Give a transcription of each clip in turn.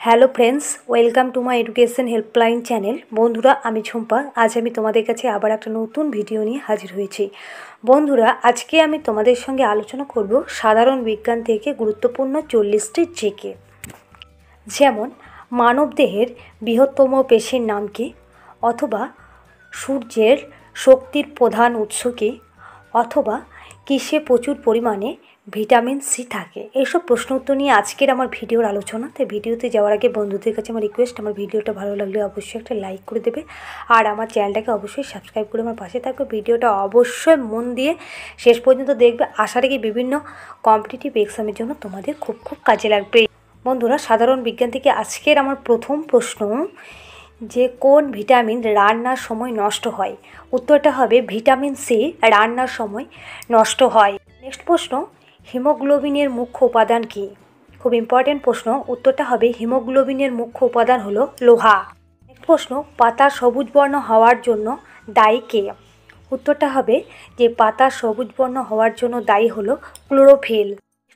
Hello friends, welcome to my education helpline channel. বন্ধুরা, আমি ঝুম্পা। আজ আমি তোমাদের কাছে আবার একটা নতুন ভিডিও নিয়ে হাজির হয়েছি। বন্ধুরা, আজকে আমি তোমাদের সঙ্গে আলোচনা করব সাধারণ বিজ্ঞান থেকে গুরুত্বপূর্ণ 40টি জিকে। যেমন মানবদেহের বৃহত্তম পেশির নাম কি, অথবা সূর্যের শক্তির প্রধান উৎস কী, অথবা কিসে প্রচুর পরিমাণে ভিটামিন সি থাকে। এইসব প্রশ্ন উত্তর নিয়ে আজকের আমার ভিডিওর আলোচনা। তাই ভিডিওতে যাওয়ার আগে বন্ধুদের কাছে আমার রিকোয়েস্ট, আমার ভিডিওটা ভালো লাগলে অবশ্যই একটা লাইক করে দেবে, আর আমার চ্যানেলটাকে অবশ্যই সাবস্ক্রাইব করে আমার পাশে থাকবে। ভিডিওটা অবশ্যই মন দিয়ে শেষ পর্যন্ত দেখবে। আশা রেখে বিভিন্ন কম্পিটিটিভ এক্সামের জন্য তোমাদের খুব কাজে লাগবে। বন্ধুরা, সাধারণ বিজ্ঞান থেকে আজকের আমার প্রথম প্রশ্ন, যে কোন ভিটামিন রান্নার সময় নষ্ট হয়? উত্তরটা হবে ভিটামিন সি রান্নার সময় নষ্ট হয়। নেক্সট প্রশ্ন, হিমোগ্লোবিনের মুখ্য উপাদান কী? খুব ইম্পর্টেন্ট প্রশ্ন। উত্তরটা হবে হিমোগ্লোবিনের মুখ্য উপাদান হলো লোহা। নেক্সট প্রশ্ন, পাতা সবুজ বর্ণ হওয়ার জন্য দায়ী কে? উত্তরটা হবে যে পাতা সবুজ বর্ণ হওয়ার জন্য দায়ী হলো ক্লোরোফিল।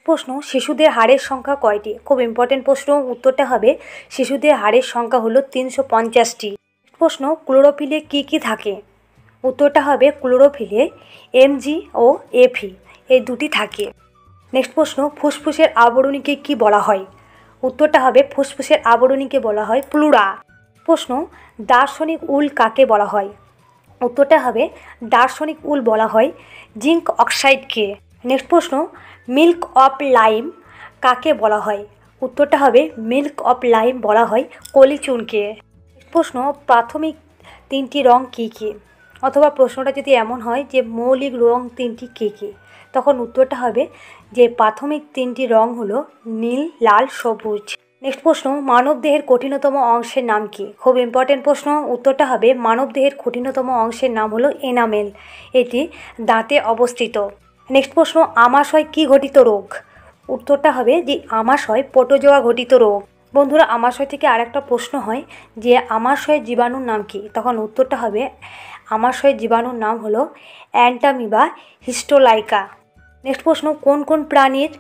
প্রশ্ন, শিশুদের হাড়ের সংখ্যা কয়টি? খুব ইম্পর্টেন্ট প্রশ্ন। উত্তরটা হবে শিশুদের হাড়ের সংখ্যা হলো 350টি। প্রশ্ন, ক্লোরোফিলে কি কি থাকে? উত্তরটা হবে ক্লোরোফিলে এমজি ও এফি এই দুটি থাকে। নেক্সট প্রশ্ন, ফুসফুসের আবরণীকে কি বলা হয়? উত্তরটা হবে ফুসফুসের আবরণীকে বলা হয় প্লুরা। প্রশ্ন, দার্শনিক উল কাকে বলা হয়? উত্তরটা হবে দার্শনিক উল বলা হয় জিঙ্ক অক্সাইডকে। নেক্সট প্রশ্ন, মিল্ক অফ লাইম কাকে বলা হয়? উত্তরটা হবে মিল্ক অফ লাইম বলা হয় কলিচুনকে। প্রশ্ন, প্রাথমিক 3টি রং কী কী? অথবা প্রশ্নটা যদি এমন হয় যে মৌলিক রং 3টি কী কী, তখন উত্তরটা হবে যে প্রাথমিক 3টি রং হলো নীল, লাল, সবুজ। নেক্সট প্রশ্ন, মানবদেহের কঠিনতম অংশের নাম কি? খুব ইম্পর্টেন্ট প্রশ্ন। উত্তরটা হবে মানবদেহের কঠিনতম অংশের নাম হলো এনামেল। এটি দাঁতে অবস্থিত। নেক্সট প্রশ্ন, আমাশয় কি ঘটিত রোগ? উত্তরটা হবে যে আমাশয় প্রোটোজোয়া ঘটিত রোগ। বন্ধুরা, আমাশয় থেকে আরেকটা প্রশ্ন হয় যে আমাশয়ের জীবাণুর নাম কি? তখন উত্তরটা হবে আমাশয়ের জীবাণুর নাম হলো অ্যান্টামিবা হিস্টোলাইকা। নেক্সট প্রশ্ন, কোন কোন প্রাণীর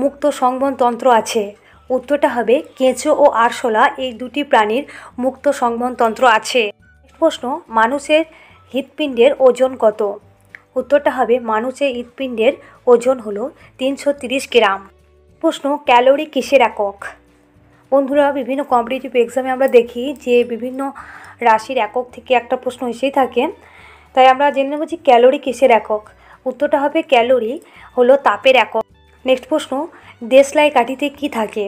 মুক্ত সংবহনতন্ত্র আছে? উত্তরটা হবে কেঁচো ও আরশোলা এই দুটি প্রাণীর মুক্ত সংবহনতন্ত্র আছে। নেক্সট প্রশ্ন, মানুষের হৃৎপিণ্ডের ওজন কত? উত্তরটা হবে মানুষের হৃৎপিণ্ডের ওজন হলো 330 গ্রাম। প্রশ্ন, ক্যালোরি কিসের একক? বন্ধুরা, বিভিন্ন কম্পিটিটিভ এক্সামে আমরা দেখি যে বিভিন্ন রাশির একক থেকে একটা প্রশ্ন এসেই থাকে। তাই আমরা জেনে নেব যে ক্যালোরি কিসের একক। উত্তরটা হবে ক্যালোরি হলো তাপের একক। নেক্সট প্রশ্ন, দেশলাই কাঠিতে কি থাকে?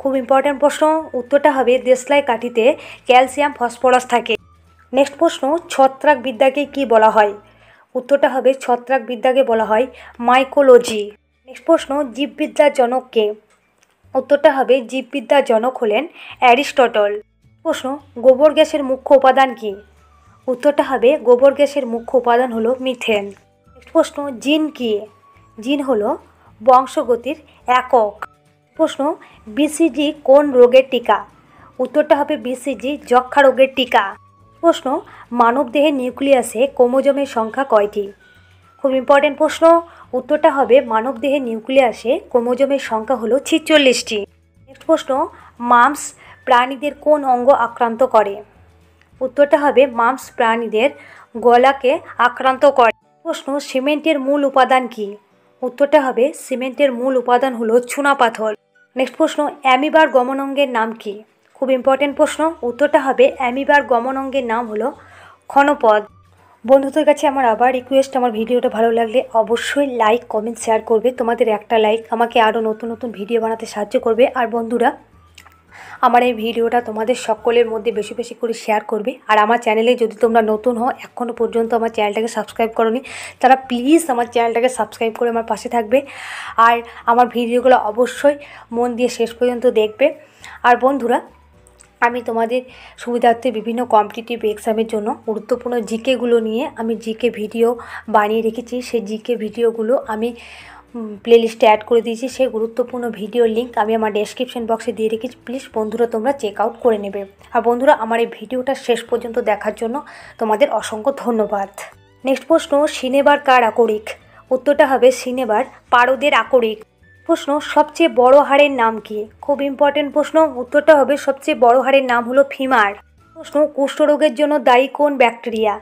খুব ইম্পর্ট্যান্ট প্রশ্ন। উত্তরটা হবে দেশলাই কাঠিতে ক্যালসিয়াম, ফসফরাস থাকে। নেক্সট প্রশ্ন, ছত্রাক বিদ্যাকে কি বলা হয়? উত্তরটা হবে ছত্রাক বিদ্যাকে বলা হয় মাইকোলজি। নেক্সট প্রশ্ন, জীববিদ্যার জনক কে? উত্তরটা হবে জীববিদ্যার জনক হলেন অ্যারিস্টটল। প্রশ্ন, গোবর গ্যাসের মুখ্য উপাদান কি? উত্তরটা হবে গোবর গ্যাসের মুখ্য উপাদান হলো মিথেন। নেক্সট প্রশ্ন, জিন কি? জিন হলো বংশগতির একক। প্রশ্ন, বিসিজি কোন রোগের টিকা? উত্তরটা হবে বিসিজি যক্ষ্মা রোগের টিকা। প্রশ্ন, মানবদেহের নিউক্লিয়াসে ক্রোমোজোমের সংখ্যা কয়টি? খুব ইম্পর্টেন্ট প্রশ্ন। উত্তরটা হবে মানবদেহের নিউক্লিয়াসে ক্রোমোজোমের সংখ্যা হলো 46টি। নেক্সট প্রশ্ন, মাম্পস প্রাণীদের কোন অঙ্গ আক্রান্ত করে? উত্তরটা হবে মাম্পস প্রাণীদের গলাকে আক্রান্ত করে। প্রশ্ন, সিমেন্টের মূল উপাদান কি? উত্তরটা হবে সিমেন্টের মূল উপাদান হলো চুনাপাথর। নেক্সট প্রশ্ন, অ্যামিবার গমন অঙ্গের নাম কি? খুব ইম্পর্টেন্ট প্রশ্ন। উত্তরটা হবে অ্যামিবার গমন অঙ্গের নাম হলো ক্ষণপদ। বন্ধুদের কাছে আমার আবার রিকোয়েস্ট, আমার ভিডিওটা ভালো লাগলে অবশ্যই লাইক, কমেন্ট, শেয়ার করবে। তোমাদের একটা লাইক আমাকে আরও নতুন নতুন ভিডিও বানাতে সাহায্য করবে। আর বন্ধুরা, আমার এই ভিডিওটা তোমাদের সকলের মধ্যে বেশি বেশি করে শেয়ার করবে। আর আমার চ্যানেলে যদি তোমরা নতুন হও, এখনও পর্যন্ত আমার চ্যানেলটাকে সাবস্ক্রাইব করোনি, তারা প্লিজ আমার চ্যানেলটাকে সাবস্ক্রাইব করে আমার পাশে থাকবে। আর আমার ভিডিওগুলো অবশ্যই মন দিয়ে শেষ পর্যন্ত দেখবে। আর বন্ধুরা, আমি তোমাদের সুবিধার্থে বিভিন্ন কম্পিটিটিভ এক্সামের জন্য গুরুত্বপূর্ণ জিকেগুলো নিয়ে আমি জিকে ভিডিও বানিয়ে রেখেছি। সেই জিকে ভিডিওগুলো আমি প্লেলিস্টে অ্যাড করে দিয়েছি। সেই গুরুত্বপূর্ণ ভিডিও লিঙ্ক আমি আমার ডেসক্রিপশন বক্সে দিয়ে রেখেছি। প্লিজ বন্ধুরা, তোমরা চেক আউট করে নেবে। আর বন্ধুরা, আমার এই ভিডিওটা শেষ পর্যন্ত দেখার জন্য তোমাদের অসংখ্য ধন্যবাদ। নেক্সট প্রশ্ন, সিনেবার কার আকরিক? উত্তরটা হবে সিনেবার পারদের আকরিক। প্রশ্ন, সবচেয়ে বড় হাড়ের নাম কি? খুব ইম্পর্টেন্ট প্রশ্ন, উত্তরটা হবে সবচেয়ে বড় হাড়ের নাম হলো ফিমার। প্রশ্ন, কুষ্ঠরোগের জন্য দায়ী কোন ব্যাকটেরিয়া?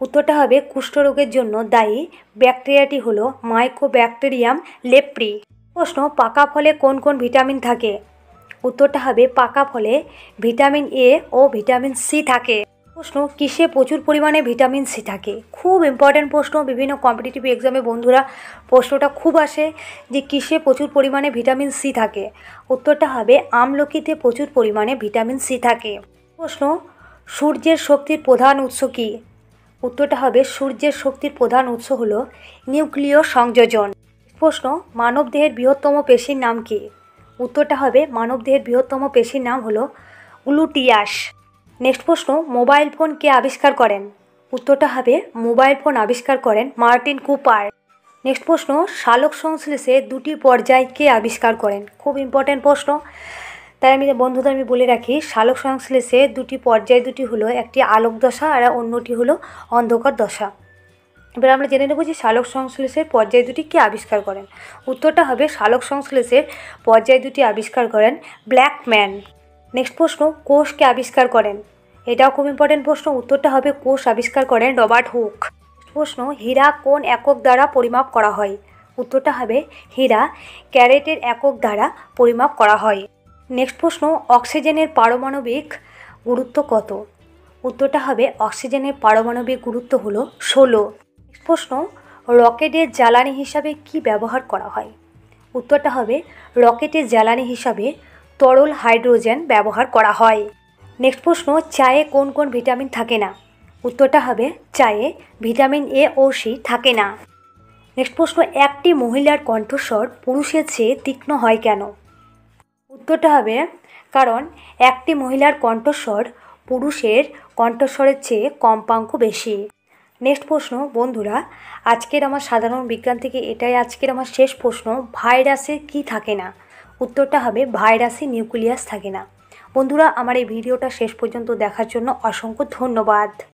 উত্তরটা হবে কুষ্ঠরোগের জন্য দায়ী ব্যাকটেরিয়াটি হলো মাইকোব্যাকটেরিয়াম লেপ্রি। প্রশ্ন, পাকা ফলে কোন কোন ভিটামিন থাকে? উত্তরটা হবে পাকা ফলে ভিটামিন এ ও ভিটামিন সি থাকে। প্রশ্ন, কিসে প্রচুর পরিমাণে ভিটামিন সি থাকে? খুব ইম্পর্ট্যান্ট প্রশ্ন, বিভিন্ন কম্পিটিটিভ এক্সামে বন্ধুরা প্রশ্নটা খুব আসে যে কিসে প্রচুর পরিমাণে ভিটামিন সি থাকে। উত্তরটা হবে আমলকিতে প্রচুর পরিমাণে ভিটামিন সি থাকে। প্রশ্ন, সূর্যের শক্তির প্রধান উৎস কী? উত্তরটা হবে সূর্যের শক্তির প্রধান উৎস হলো নিউক্লিয় সংযোজন। প্রশ্ন, মানবদেহের বৃহত্তম পেশির নাম কী? উত্তরটা হবে মানবদেহের বৃহত্তম পেশির নাম হলো গ্লুটিয়াস। নেক্সট প্রশ্ন, মোবাইল ফোন কে আবিষ্কার করেন? উত্তরটা হবে মোবাইল ফোন আবিষ্কার করেন মার্টিন কুপার। নেক্সট প্রশ্ন, সালোক সংশ্লেষে দুটি পর্যায় কে আবিষ্কার করেন? খুব ইম্পর্ট্যান্ট প্রশ্ন, তাই আমি বন্ধুদের বলে রাখি, সালোক সংশ্লেষে দুটি পর্যায় দুটি হলো, একটি আলোক দশা আর অন্যটি হলো অন্ধকার দশা। এবার আমরা জেনে নেব যে সালোক সংশ্লেষের পর্যায় দুটি কে আবিষ্কার করেন। উত্তরটা হবে সালোক সংশ্লেষের পর্যায় দুটি আবিষ্কার করেন ব্ল্যাকম্যান। নেক্সট প্রশ্ন, কোষকে আবিষ্কার করেন? এটাও খুব ইম্পর্টেন্ট প্রশ্ন, উত্তরটা হবে কোষ আবিষ্কার করেন রবার্ট হুক। প্রশ্ন, হীরা কোন একক দ্বারা পরিমাপ করা হয়? উত্তরটা হবে হীরা ক্যারেটের একক দ্বারা পরিমাপ করা হয়। নেক্সট প্রশ্ন, অক্সিজেনের পারমাণবিক গুরুত্ব কত? উত্তরটা হবে অক্সিজেনের পারমাণবিক গুরুত্ব হলো 16। নেক্সট প্রশ্ন, রকেটের জ্বালানি হিসাবে কি ব্যবহার করা হয়? উত্তরটা হবে রকেটের জ্বালানি হিসাবে তরল হাইড্রোজেন ব্যবহার করা হয়। নেক্সট প্রশ্ন, চায়ে কোন কোন ভিটামিন থাকে না? উত্তরটা হবে চায়ে ভিটামিন এ ও সি থাকে না। নেক্সট প্রশ্ন, একটি মহিলার কণ্ঠস্বর পুরুষের চেয়ে তীক্ষ্ণ হয় কেন? উত্তরটা হবে কারণ একটি মহিলার কণ্ঠস্বর পুরুষের কণ্ঠস্বরের চেয়ে কম্পাঙ্ক বেশি। নেক্সট প্রশ্ন, বন্ধুরা আজকের আমার সাধারণ বিজ্ঞান থেকে এটাই আজকের আমার শেষ প্রশ্ন, ভাইরাসে কি থাকে না? উত্তরটা হবে ভাইরাসে নিউক্লিয়াস থাকে না। বন্ধুরা আমার এই ভিডিওটা শেষ পর্যন্ত দেখার জন্য অসংখ্য ধন্যবাদ।